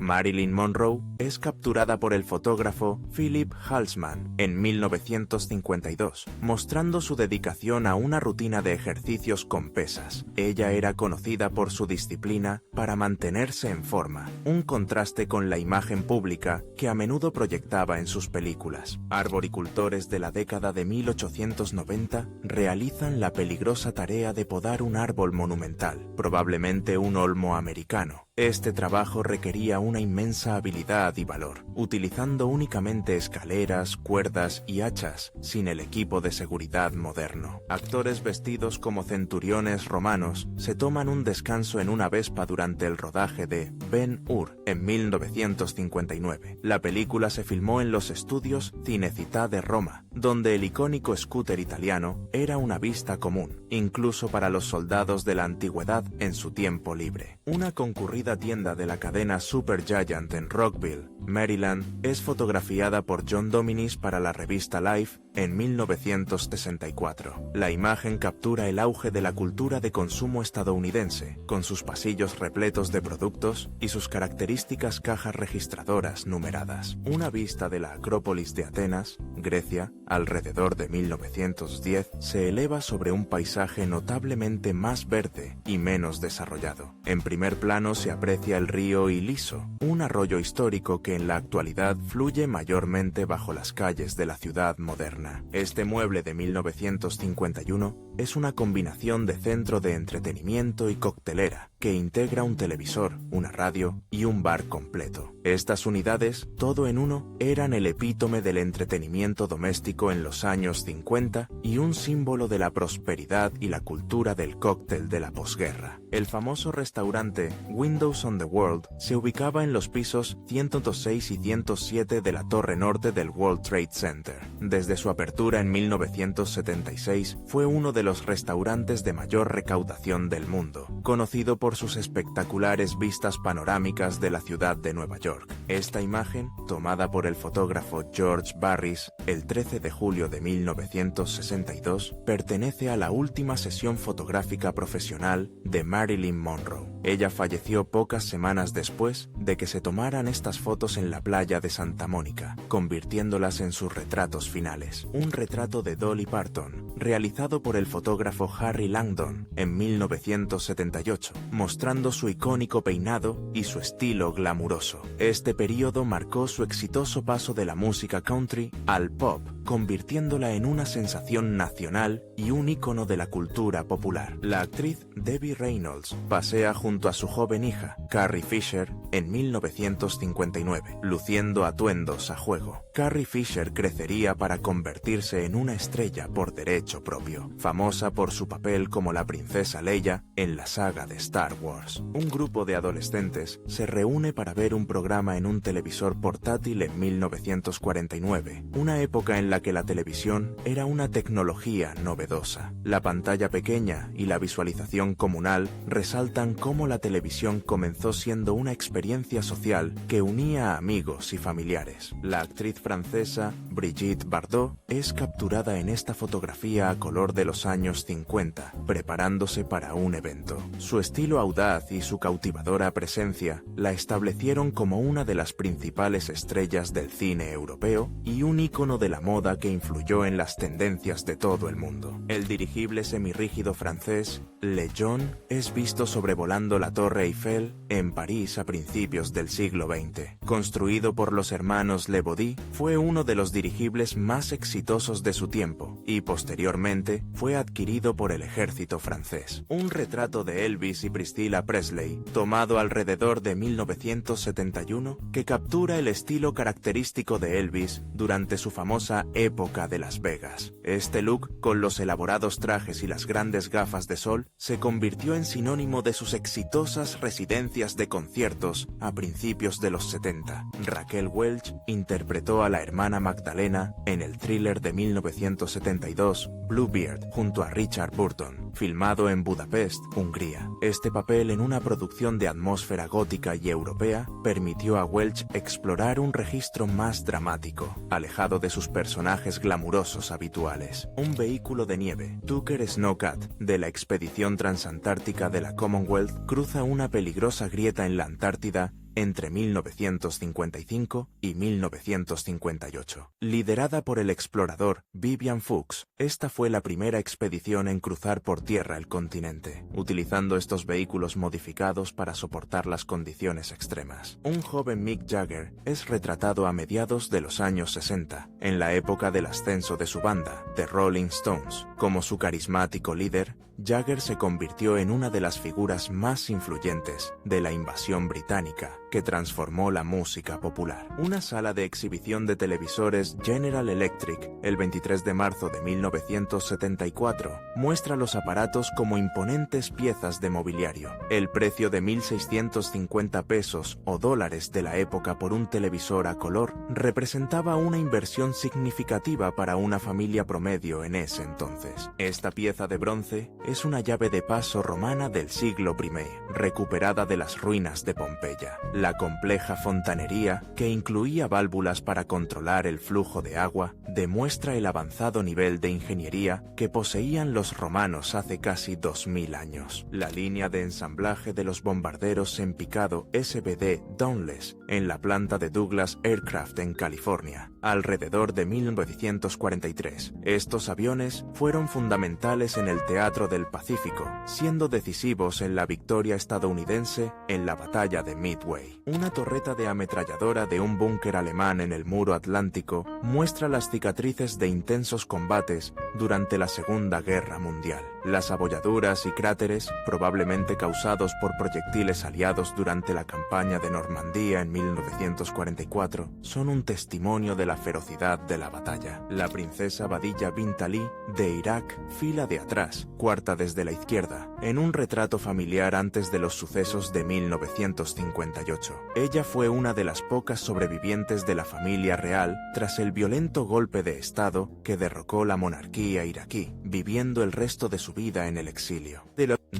Marilyn Monroe es capturada por el fotógrafo Philip Halsman en 1952, mostrando su dedicación a una rutina de ejercicios con pesas. Ella era conocida por su disciplina para mantenerse en forma, un contraste con la imagen pública que a menudo proyectaba en sus películas. Arboricultores de la década de 1890 realizan la peligrosa tarea de podar un árbol monumental, probablemente un olmo americano. Este trabajo requería una inmensa habilidad y valor, utilizando únicamente escaleras, cuerdas y hachas, sin el equipo de seguridad moderno. Actores vestidos como centuriones romanos se toman un descanso en una vespa durante el rodaje de Ben-Hur en 1959. La película se filmó en los estudios Cinecittà de Roma, donde el icónico scooter italiano era una vista común, incluso para los soldados de la antigüedad en su tiempo libre. Una concurrida tienda de la cadena Supergiant en Rockville, Maryland, es fotografiada por John Dominis para la revista Life en 1964. La imagen captura el auge de la cultura de consumo estadounidense, con sus pasillos repletos de productos y sus características cajas registradoras numeradas. Una vista de la Acrópolis de Atenas, Grecia, alrededor de 1910, se eleva sobre un paisaje notablemente más verde y menos desarrollado. En primer plano se aprecia el río Iliso, un arroyo histórico que en la actualidad fluye mayormente bajo las calles de la ciudad moderna. Este mueble de 1951 es una combinación de centro de entretenimiento y coctelera que integra un televisor, una radio y un bar completo. Estas unidades, todo en uno, eran el epítome del entretenimiento doméstico en los años 50 y un símbolo de la prosperidad y la cultura del cóctel de la posguerra. El famoso restaurante Windows on the World se ubicaba en los pisos 106 y 107 de la torre norte del World Trade Center. Desde su apertura en 1976, fue uno de los restaurantes de mayor recaudación del mundo, conocido por sus espectaculares vistas panorámicas de la ciudad de Nueva York. Esta imagen, tomada por el fotógrafo George Barris el 13 de julio de 1962, pertenece a la última sesión fotográfica profesional de Marilyn Monroe. Ella falleció pocas semanas después de que se tomaran estas fotos en la playa de Santa Mónica, convirtiéndolas en sus retratos finales. Un retrato de Dolly Parton, realizado por el fotógrafo Harry Langdon en 1978, mostrando su icónico peinado y su estilo glamuroso. Este periodo marcó su exitoso paso de la música country al pop, convirtiéndola en una sensación nacional y un ícono de la cultura popular. La actriz Debbie Reynolds pasea junto a su joven hija, Carrie Fisher, en 1959, luciendo atuendos a juego. Carrie Fisher crecería para convertirse en una estrella por derecho propio, famosa por su papel como la princesa Leia en la saga de Star Wars. Un grupo de adolescentes se reúne para ver un programa en un televisor portátil en 1949, una época en la que la televisión era una tecnología novedosa. La pantalla pequeña y la visualización comunal resaltan cómo la televisión comenzó siendo una experiencia social que unía a amigos y familiares. La actriz francesa Brigitte Bardot es capturada en esta fotografía a color de los años 50, preparándose para un evento. Su estilo audaz y su cautivadora presencia la establecieron como una de las principales estrellas del cine europeo y un ícono de la moda que influyó en las tendencias de todo el mundo. El dirigible semirrígido francés Le Jeune es visto sobrevolando la Torre Eiffel en París a principios del siglo XX. Construido por los hermanos Lebaudy, fue uno de los dirigibles más exitosos de su tiempo y posteriormente fue adquirido por el ejército francés. Un retrato de Elvis y Priscilla Presley, tomado alrededor de 1971, que captura el estilo característico de Elvis durante su famosa época de Las Vegas. Este look, con los elaborados trajes y las grandes gafas de sol, se convirtió en sinónimo de sus exitosas residencias de conciertos a principios de los 70. Raquel Welch interpretó a la hermana Magdalena en el thriller de 1972 Bluebeard junto a Richard Burton, filmado en Budapest, Hungría. Este papel en una producción de atmósfera gótica y europea permitió a Welch explorar un registro más dramático, alejado de sus personajes glamurosos habituales. Un vehículo de nieve, Tucker Snowcat, de la expedición transantártica de la Commonwealth, cruza una peligrosa grieta en la Antártida entre 1955 y 1958. Liderada por el explorador Vivian Fuchs, esta fue la primera expedición en cruzar por tierra el continente, utilizando estos vehículos modificados para soportar las condiciones extremas. Un joven Mick Jagger es retratado a mediados de los años 60, en la época del ascenso de su banda, The Rolling Stones. Como su carismático líder, Jagger se convirtió en una de las figuras más influyentes de la invasión británica, que transformó la música popular. Una sala de exhibición de televisores General Electric, el 23 de marzo de 1974, muestra los aparatos como imponentes piezas de mobiliario. El precio de 1.650 pesos o dólares de la época por un televisor a color representaba una inversión significativa para una familia promedio en ese entonces. Esta pieza de bronce es una llave de paso romana del siglo I, recuperada de las ruinas de Pompeya. La compleja fontanería, que incluía válvulas para controlar el flujo de agua, demuestra el avanzado nivel de ingeniería que poseían los romanos hace casi 2000 años. La línea de ensamblaje de los bombarderos en picado SBD Dauntless en la planta de Douglas Aircraft en California, alrededor de 1943. Estos aviones fueron fundamentales en el teatro del Pacífico, siendo decisivos en la victoria estadounidense en la batalla de Midway. Una torreta de ametralladora de un búnker alemán en el muro atlántico muestra las cicatrices de intensos combates durante la Segunda Guerra Mundial. Las abolladuras y cráteres, probablemente causados por proyectiles aliados durante la campaña de Normandía en 1944, son un testimonio de la ferocidad de la batalla. La princesa Badilla bint Ali, de Irak, fila de atrás, cuarta desde la izquierda, en un retrato familiar antes de los sucesos de 1958. Ella fue una de las pocas sobrevivientes de la familia real tras el violento golpe de Estado que derrocó la monarquía iraquí, viviendo el resto de su vida en el exilio.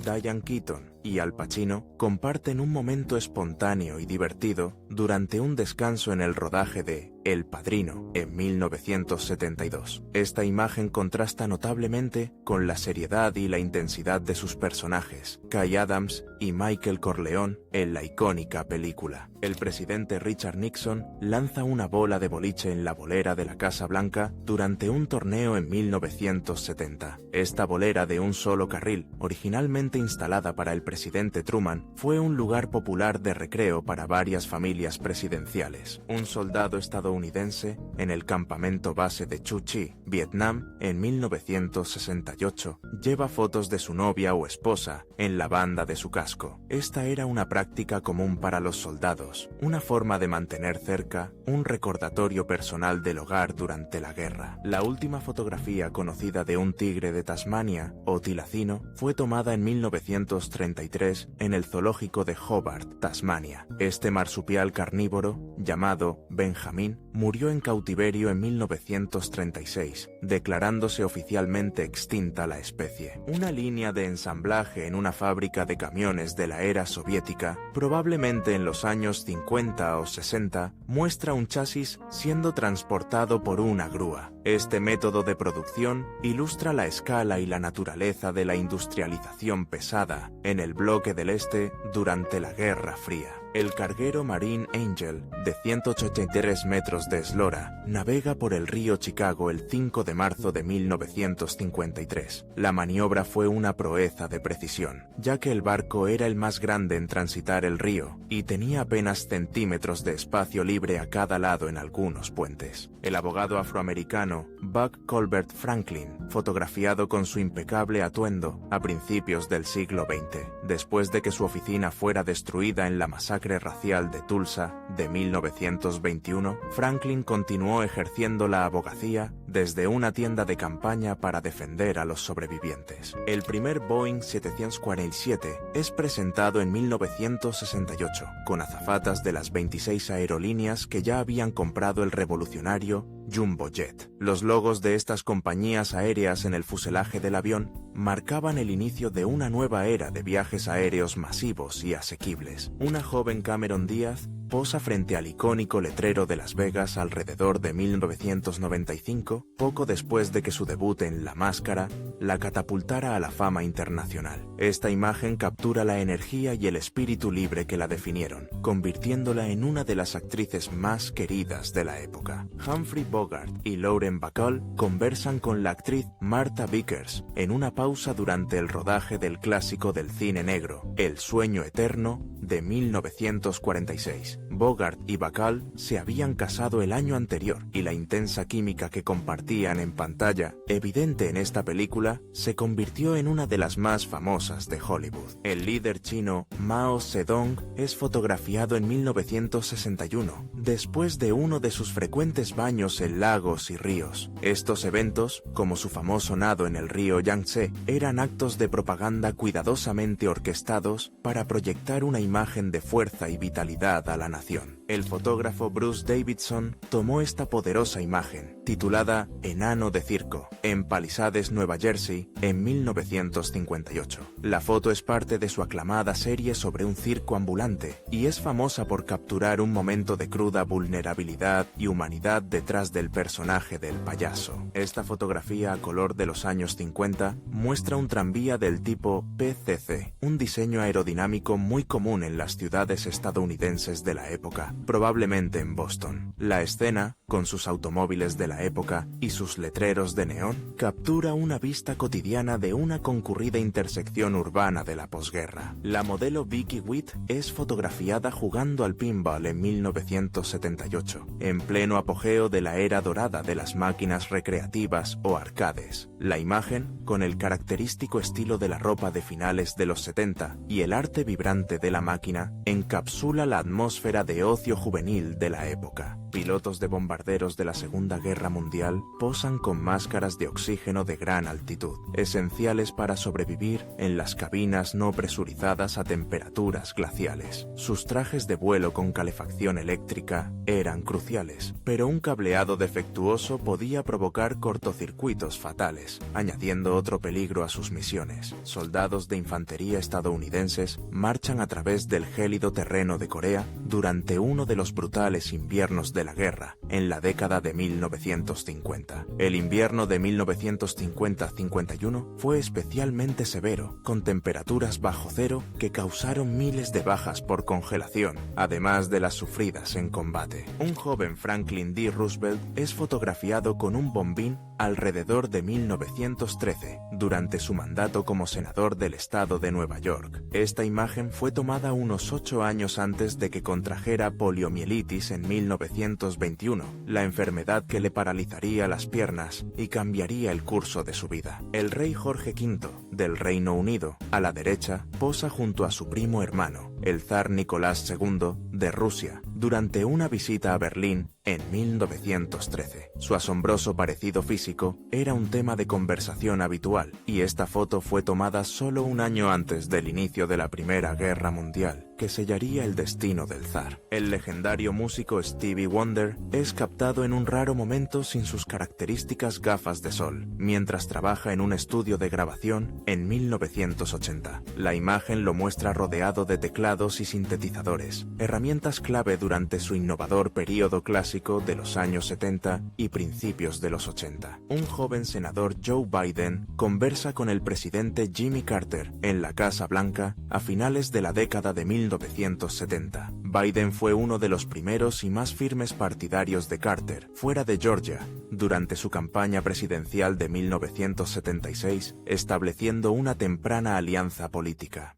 Diane Keaton y Al Pacino comparten un momento espontáneo y divertido durante un descanso en el rodaje de El Padrino en 1972. Esta imagen contrasta notablemente con la seriedad y la intensidad de sus personajes, Kay Adams y Michael Corleone, en la icónica película. El presidente Richard Nixon lanza una bola de boliche en la bolera de la Casa Blanca durante un torneo en 1970. Esta bolera de un solo carril, originalmente instalada para el presidente Truman, fue un lugar popular de recreo para varias familias presidenciales. Un soldado estadounidense, en el campamento base de Chu Chi, Vietnam, en 1968, lleva fotos de su novia o esposa en la banda de su casco. Esta era una práctica común para los soldados, una forma de mantener cerca un recordatorio personal del hogar durante la guerra. La última fotografía conocida de un tigre de Tasmania, o tilacino, fue tomada en 1933 en el zoológico de Hobart, Tasmania. Este marsupial carnívoro, llamado Benjamin, murió en cautiverio en 1936, declarándose oficialmente extinta la especie. Una línea de ensamblaje en una fábrica de camiones de la era soviética, probablemente en los años 50 o 60, muestra un chasis siendo transportado por una grúa. Este método de producción ilustra la escala y la naturaleza de la industrialización pesada en el bloque del Este durante la Guerra Fría. El carguero Marine Angel, de 183 metros de eslora, navega por el río Chicago el 5 de marzo de 1953. La maniobra fue una proeza de precisión, ya que el barco era el más grande en transitar el río y tenía apenas centímetros de espacio libre a cada lado en algunos puentes. El abogado afroamericano Buck Colbert Franklin, fotografiado con su impecable atuendo a principios del siglo XX, después de que su oficina fuera destruida en la masacre racial de Tulsa de 1921, Franklin continuó ejerciendo la abogacía desde una tienda de campaña para defender a los sobrevivientes. El primer Boeing 747 es presentado en 1968, con azafatas de las 26 aerolíneas que ya habían comprado el revolucionario Jumbo Jet. Los logos de estas compañías aéreas en el fuselaje del avión marcaban el inicio de una nueva era de viajes aéreos masivos y asequibles. Una joven Cameron Díaz posa frente al icónico letrero de Las Vegas alrededor de 1995, poco después de que su debut en La Máscara la catapultara a la fama internacional. Esta imagen captura la energía y el espíritu libre que la definieron, convirtiéndola en una de las actrices más queridas de la época. Humphrey Bogart y Lauren Bacall conversan con la actriz Martha Vickers en una pausa durante el rodaje del clásico del cine negro, El sueño eterno, de 1946. Bogart y Bacall se habían casado el año anterior y la intensa química que compartían en pantalla, evidente en esta película, se convirtió en una de las más famosas de Hollywood. El líder chino Mao Zedong es fotografiado en 1961, después de uno de sus frecuentes baños en lagos y ríos. Estos eventos, como su famoso nado en el río Yangtze, eran actos de propaganda cuidadosamente orquestados para proyectar una imagen de fuerza y vitalidad a la nación. El fotógrafo Bruce Davidson tomó esta poderosa imagen, titulada Enano de circo, en Palisades, Nueva Jersey, en 1958. La foto es parte de su aclamada serie sobre un circo ambulante y es famosa por capturar un momento de cruda vulnerabilidad y humanidad detrás del personaje del payaso. Esta fotografía a color de los años 50 muestra un tranvía del tipo PCC, un diseño aerodinámico muy común en las ciudades estadounidenses de la época, probablemente en Boston. La escena, con sus automóviles de la época y sus letreros de neón, captura una vista cotidiana de una concurrida intersección urbana de la posguerra. La modelo Vicky Witt es fotografiada jugando al pinball en 1978, en pleno apogeo de la era dorada de las máquinas recreativas o arcades. La imagen, con el característico estilo de la ropa de finales de los 70 y el arte vibrante de la máquina, encapsula la atmósfera de ocio juvenil de la época. Pilotos de bombarderos de la Segunda Guerra Mundial posan con máscaras de oxígeno de gran altitud, esenciales para sobrevivir en las cabinas no presurizadas a temperaturas glaciales. Sus trajes de vuelo con calefacción eléctrica eran cruciales, pero un cableado defectuoso podía provocar cortocircuitos fatales, añadiendo otro peligro a sus misiones. Soldados de infantería estadounidenses marchan a través del gélido terreno de Corea durante uno de los brutales inviernos de la guerra, en la década de 1950. El invierno de 1950-51 fue especialmente severo, con temperaturas bajo cero que causaron miles de bajas por congelación, además de las sufridas en combate. Un joven Franklin D. Roosevelt es fotografiado con un bombín alrededor de 1913, durante su mandato como senador del estado de Nueva York. Esta imagen fue tomada unos 8 años antes de que contrajera poliomielitis en 1921, la enfermedad que le paralizaría las piernas y cambiaría el curso de su vida. El rey Jorge V, del Reino Unido, a la derecha, posa junto a su primo hermano, el zar Nicolás II, de Rusia, durante una visita a Berlín en 1913. Su asombroso parecido físico era un tema de conversación habitual, y esta foto fue tomada solo un año antes del inicio de la Primera Guerra Mundial, que sellaría el destino del zar. El legendario músico Stevie Wonder es captado en un raro momento sin sus características gafas de sol, mientras trabaja en un estudio de grabación en 1980. La imagen lo muestra rodeado de teclados y sintetizadores, herramientas clave durante su innovador período clásico de los años 70 y principios de los 80. Un joven senador, Joe Biden, conversa con el presidente Jimmy Carter en la Casa Blanca a finales de la década de 1970. Biden fue uno de los primeros y más firmes partidarios de Carter, fuera de Georgia, durante su campaña presidencial de 1976, estableciendo una temprana alianza política.